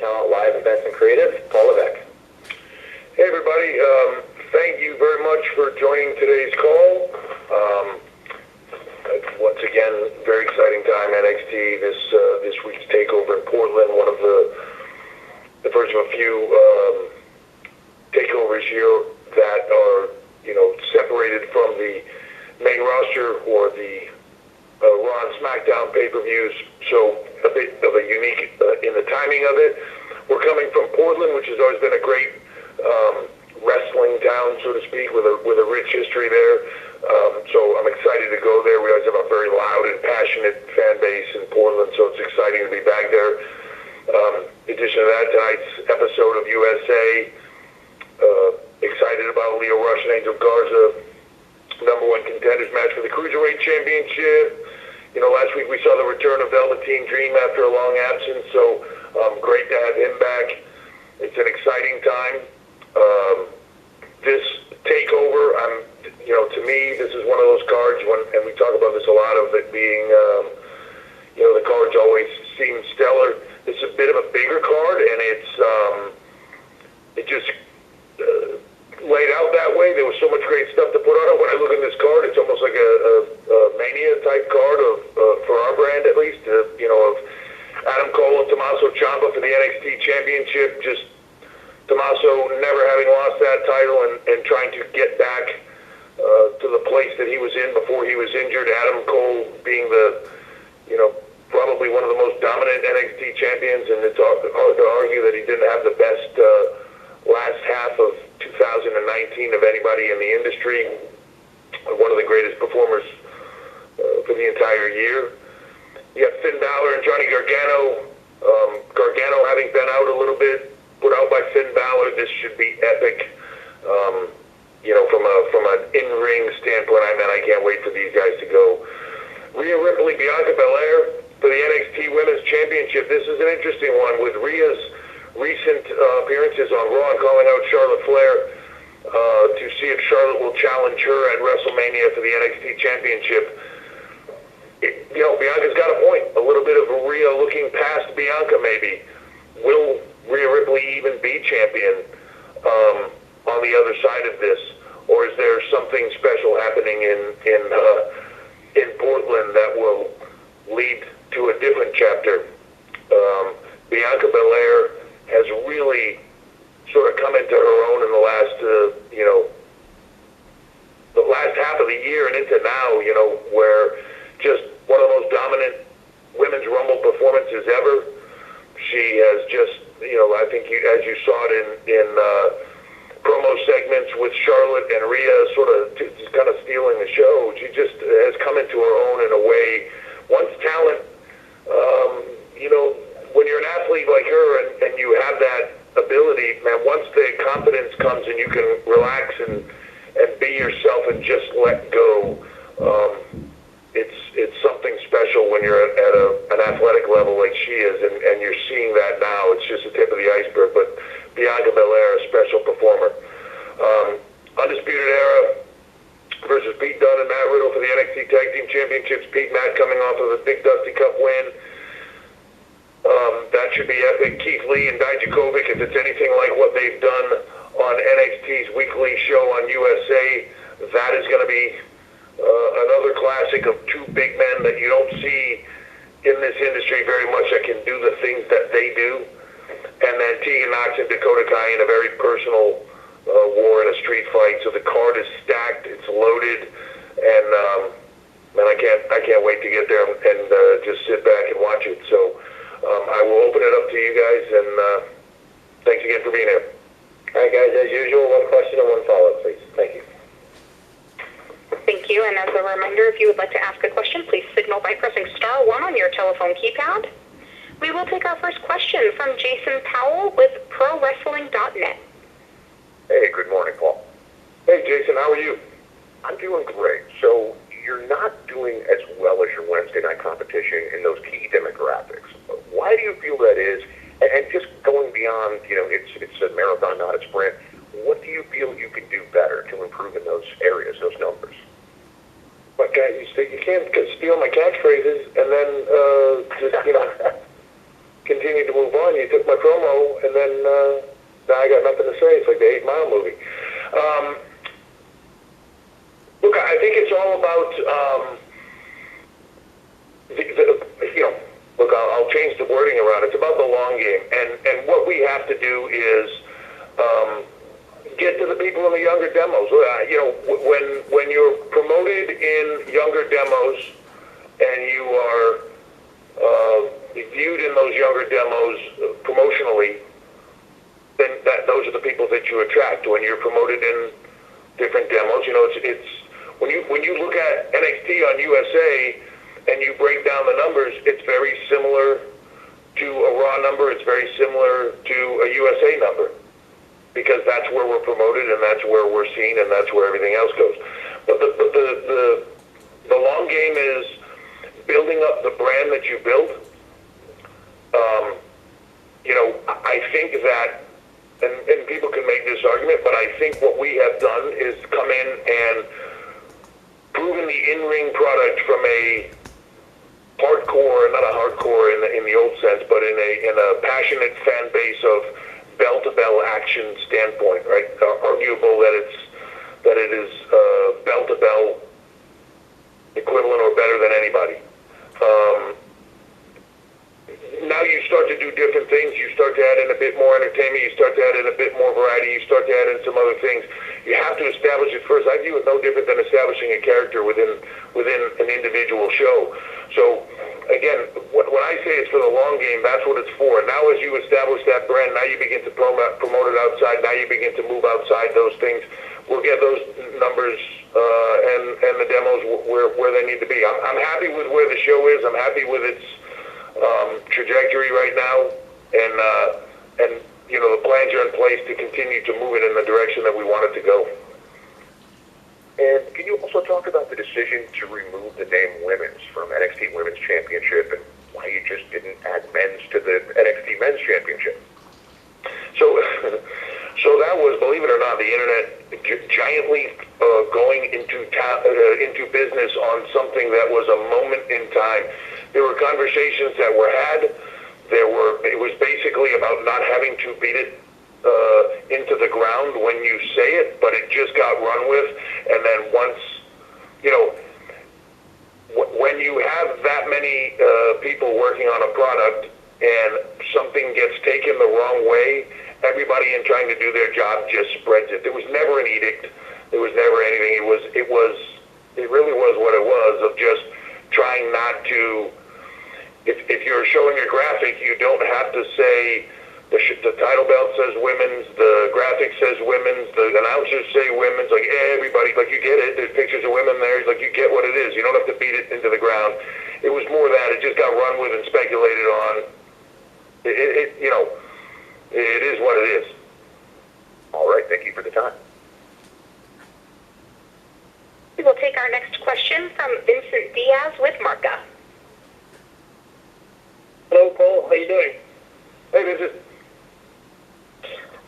talent, live events, and creative, Paul Levesque. Hey everybody, thank you very much for joining today's call. Once again, very exciting time NXT. This week's takeover in Portland, one of the first of a few takeovers here that are separated from the main roster or the Raw and SmackDown pay-per-views. So a bit of a unique in the timing of it. We're coming from Portland, which has always been a great wrestling town, so to speak, with a rich history there. So I'm excited to go there. We always have a very loud and passionate fan base in Portland, so it's exciting to be back there. In addition to that, tonight's episode of USA, excited about Lio Rush and Angel Garza, #1 contenders match for the Cruiserweight Championship. Last week we saw the return of Velveteen Dream after a long absence, so great to have him back. It's an exciting time. This takeover, to me, this is one of those cards, and we talk about this a lot, of it being, the cards always seem stellar. This is a bit of a bigger card, and it just laid out that way. There was so much great stuff to put on it. When I look at this card, it's almost like a Mania type card for our brand, at least, of Adam Cole and Tommaso Ciampa for the NXT Championship. Just Tommaso never having lost that title and trying to get back to the place that he was in before he was injured. Adam Cole being probably one of the most dominant NXT champions, and it's hard to argue that he didn't have the best last half of 2019 of anybody in the industry. One of the greatest performers for the entire year. You have Finn Balor and Johnny Gargano. Gargano having been out a little bit, put out by Finn Balor. This should be epic. From an in-ring standpoint, I can't wait for these guys to go. Rhea Ripley, Bianca Belair for the NXT Women's Championship. This is an interesting one with Rhea's recent appearances on Raw and calling out Charlotte Flair to see if Charlotte will challenge her at WrestleMania for the NXT Championship. Bianca's got a point. A little bit of Rhea looking past Bianca, maybe. Will Rhea Ripley even be champion on the other side of this, or is there something special happening in Portland that will lead to a different chapter? Bianca Belair has really sort of come into her own in the last, the last half of the year and into now, where just one of the most dominant women's Rumble performances ever. She has just, I think as you saw it in promo segments with Charlotte and Rhea sort of just kind of stealing the show. She just has come into her own in a way. Once talent, when you're an athlete like her and you have that ability, man, once the confidence comes and you can relax and be yourself and just let go, it's something special when you're at an athletic level like she is, and you're seeing that now. It's just the tip of the iceberg, but Bianca Belair, a special performer. Undisputed Era versus Pete Dunne and Matt Riddle for the NXT Tag Team Championships. Pete, Matt coming off of a big Dusty Cup win. That should be epic. Keith Lee and Dijakovic, if it's anything like what they've done on NXT's weekly show on USA, that is going to be another classic of two big men that you don't see in this industry very much that can do the things that they do. And then Tegan Nox and Dakota Kai in a very personal war in a street fight. So the card is stacked, it's loaded, and man, I can't wait to get there and just sit back and watch it. So I will open it up to you guys, and thanks again for being here. All right, guys, as usual, one question and one follow-up, please. Thank you. Thank you, and as a reminder, if you would like to ask a question, please signal by pressing star 1 on your telephone keypad. We will take our first question from Jason Powell with ProWrestling.net. Hey, good morning, Paul. Hey, Jason, how are you? I'm doing great. So you're not doing as well as your Wednesday night competition in those key demographics. Why do you feel that is? And just going beyond, it's a marathon, not a sprint. What do you feel you can do better to improve in those areas, those numbers? But guys, you can't steal my catchphrases and then just continue to move fun. You took my promo, and then now I got nothing to say. It's like the 8 Mile movie. Look, I think it's all about look, I'll change the wording around. It's about the long game, and what we have to do is get to the people in the younger demos. When you're promoted in younger demos and you are viewed in those younger demos promotionally, then those are the people that you attract. When you're promoted in different demos, it's when you look at NXT on USA and you break down the numbers, it's very similar to a Raw number. It's very similar to a USA number, because that's where we're promoted and that's where we're seen and that's where everything else goes. But the long game is building up the brand that you build. I think that, and people can make this argument, but I think what we have done is come in and proven the in-ring product from a hardcore, not a hardcore in the old sense, but in a passionate fan base of bell-to-bell action standpoint, right? Arguable that it is bell-to-bell equivalent or better than anybody. Now you start to do different things. You start to add in a bit more entertainment. You start to add in a bit more variety. You start to add in some other things. You have to establish it first. I view it no different than establishing a character within an individual show. So, again, when I say it's for the long game, that's what it's for. Now as you establish that brand, now you begin to promote it outside. Now you begin to move outside those things. We'll get those numbers and the demos where they need to be. I'm happy with where the show is. I'm happy with its trajectory right now, and the plans are in place to continue to move it in the direction that we want it to go. And can you also talk about the decision to remove the name Women's from NXT Women's Championship, and why you just didn't add Men's to the NXT Men's Championship? So that was, believe it or not, the internet giantly going into business on something that was a moment in time. There were conversations that were had. It was basically about not having to beat it into the ground when you say it, but it just got run with. And then once, when you have that many people working on a product and something gets taken the wrong way, everybody in trying to do their job just spreads it. There was never an edict. There was never anything. It really was what it was, of just trying not to. If you're showing a graphic, you don't have to say the title belt says women's, the graphic says women's, the announcers say women's, like everybody, like you get it. There's pictures of women there. Like you get what it is. You don't have to beat it into the ground. It was more that it just got run with and speculated on. It is what it is. All right. Thank you for the time. We will take our next question from Vincent Diaz with Marca. Hello, Paul. How are you doing? Hey, Vincent.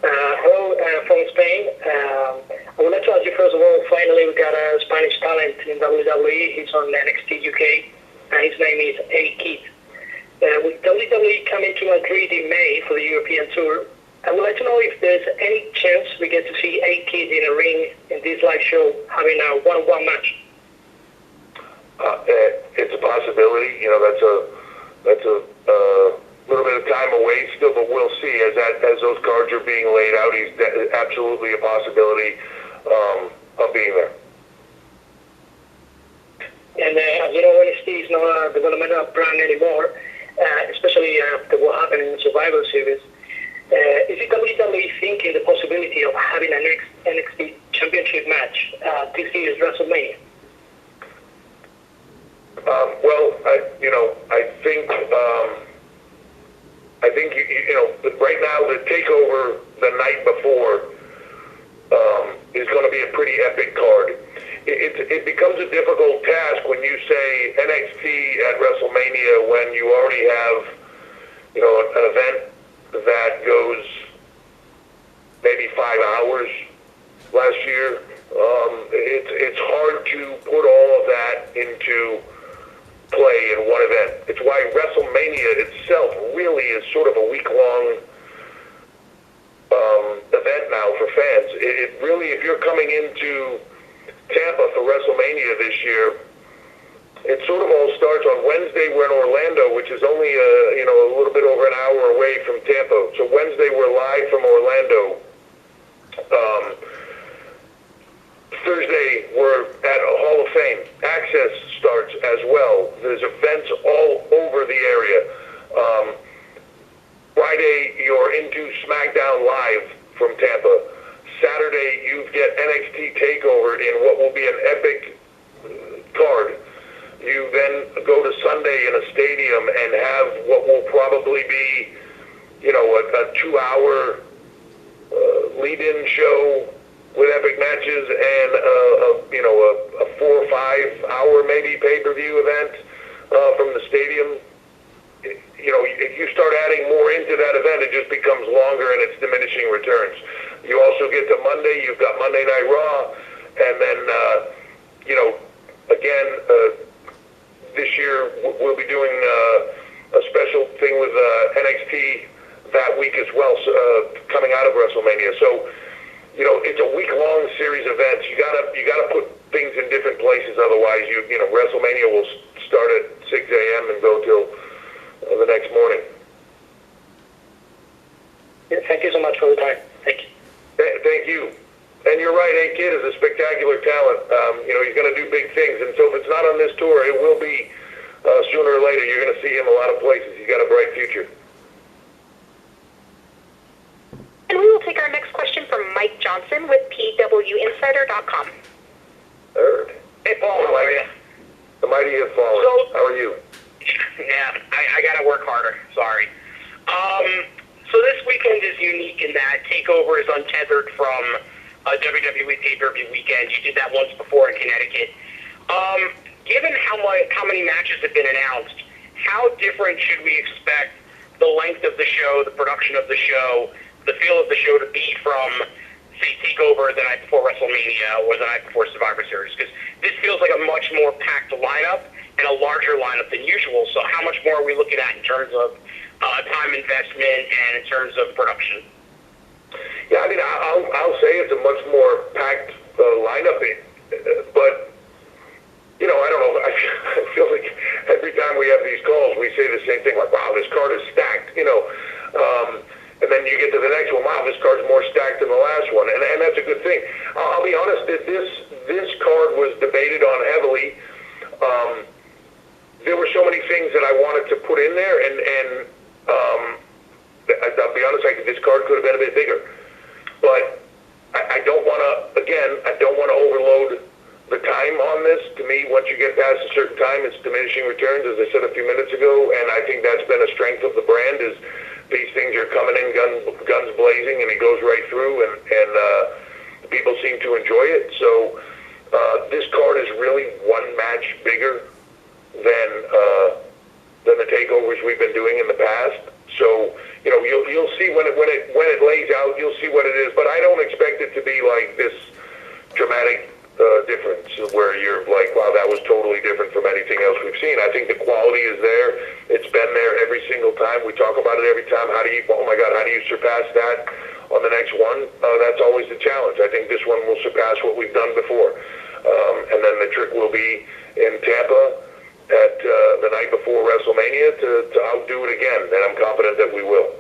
Hello, from Spain. I would like to ask you, first of all, finally we got a Spanish talent in WWE. He's on NXT UK, and his name is A-Kid. With WWE coming to Madrid in May for the European Tour, I would like to know if there's any chance we get to see A-Kid in a ring in this live show having a one-on-one match. It's a possibility. That's a little bit of time away still, but we'll see. As those cards are being laid out, he's absolutely a possibility of being there. And as you know, NXT is not a developmental brand anymore, especially after what happened in the Survivor Series. Is it WWE thinking the possibility of having an NXT Championship match this year's WrestleMania? I think right now the takeover the night before is going to be a pretty epic card. It becomes a difficult task when you say NXT at WrestleMania when you already have an event that goes maybe 5 hours last year. It's hard to put all of that into play in one event. It's why WrestleMania itself really is sort of a week-long event now for fans. It really, if you're coming into Tampa for WrestleMania this year, it sort of all starts on Wednesday. We're in Orlando, which is only a little bit over an hour away from Tampa. So Wednesday we're live from Orlando. Thursday we're at Hall of Fame. Access starts as well. There's events all over the area. Friday you're into SmackDown Live from Tampa. Saturday you get NXT TakeOver in what will be an epic card. You then go to Sunday in a stadium and have what will probably be, a 2-hour lead-in show with epic matches and a 4 or 5 hour maybe pay-per-view event from the stadium. If you start adding more into that event, it just becomes longer and it's diminishing returns. You also get to Monday, you've got Monday Night Raw, and then, this year we'll be doing a special thing with NXT that week as well, coming out of WrestleMania. So, it's a week-long series of events. You gotta put things in different places, otherwise WrestleMania will start at 6 a.m. and go till the next morning. Yeah, thank you so much for the time. Thank you. Thank you. And you're right, A-Kid is a spectacular talent. He's going to do big things. And so if it's not on this tour, it will be sooner or later. You're going to see him a lot of places. He's got a bright future. And we will take our next question from Mike Johnson with PWInsider.com. Third. Hey, Paul, how are you? The mighty have fallen. How are you? Yeah, I got to work harder. Sorry. So this weekend is unique in that TakeOver is untethered from WWE pay-per-view weekend. You did that once before in Connecticut. Given how many matches have been announced, how different should we expect the length of the show, the production of the show, the feel of the show to be from, say, TakeOver the night before WrestleMania or the night before Survivor Series? Because this feels like a much more packed lineup and a larger lineup than usual. So how much more are we looking at in terms of time investment and in terms of production? Yeah, I mean, I'll say it's a much more packed lineup, but I don't know. I feel like every time we have these calls, we say the same thing, like, "Wow, this card is stacked," and then you get to the next one, "Wow, this card's more stacked than the last one," and that's a good thing. I'll be honest, this card was debated on heavily. There were so many things that I wanted to put in there, and I'll be honest, this card could have been a bit bigger. But I don't want to overload the time on this. To me, once you get past a certain time, it's diminishing returns, as I said a few minutes ago, and I think that's been a strength of the brand, is these things are coming in guns blazing, and it goes right through, and people seem to enjoy it. So this card is really one match bigger than the takeovers we've been doing in the past. So you'll see when it lays out, you'll see what it is. But I don't expect it to be like this dramatic difference where you're like, wow, that was totally different from anything else we've seen. I think the quality is there. It's been there every single time. We talk about it every time. How do you surpass that on the next one? That's always the challenge. I think this one will surpass what we've done before. And then the trick will be in Tampa at the night before WrestleMania to outdo it again, and I'm confident that we will.